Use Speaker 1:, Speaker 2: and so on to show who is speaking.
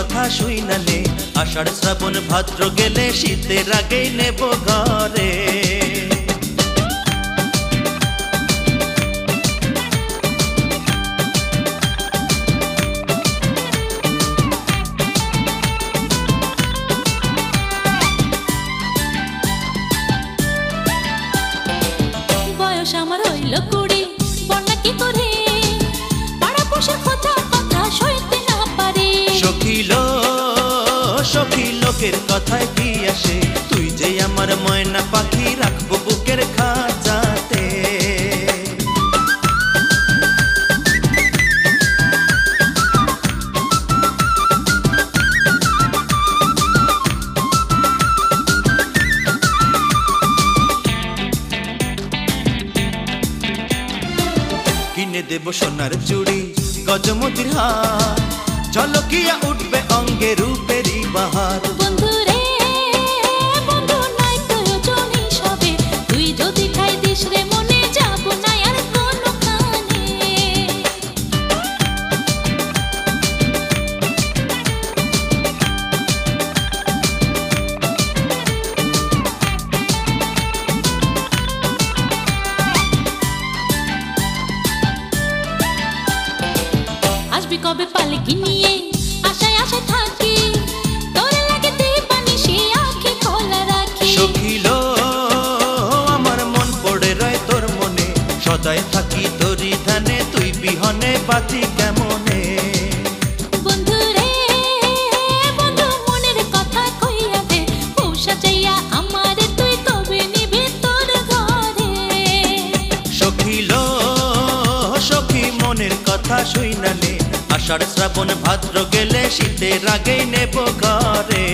Speaker 1: কথা শুইনালে, আষাঢ় শ্রাবণ ভাদ্র গেলে শীতের আগেই নেব ঘরে।
Speaker 2: বয়স আমার হইল কুড়ি, বন্যা কি করে পাড়া পোষার কথা কথা সইতে না পারে।
Speaker 1: সখী লোকের কথায় কি আসে, তুই যে আমার ময়না পাখি, রাখবো বুকের খাঁচাতে। কিনে দেব সোনার চুড়ি, গজমতির হার, ঝলকিয়া উঠবে অঙ্গে রূপেরই বাহার।
Speaker 2: বন্ধু রে বন্ধু নাই প্রয়োজন হিসাবে, তুই যদি খাই দিস রে মনে যাব না আর কোনখানে। আসবি কবে পালকি নিয়ে, আশায় আশায় থাকি, তোর লাগে দীপানি সে আঁখি খোলা রাখি।
Speaker 1: সখিলো আমার মন পড়ে রয় তোর মনে, সদায় থাকি তোরি ধানে, তুই বিহনে বাঁচি কেমনে।
Speaker 2: বন্ধু রে বন্ধু মনের কথা কইয়া দে, পৌষা চাইয়া আমার তুই কবে নিবি তোর ঘরে।
Speaker 1: সখিলো সখী মনের কথা শুইনালে, আষাঢ় শ্রাবণ ভাদ্র গেলে শীতের আগেই নেব ঘরে।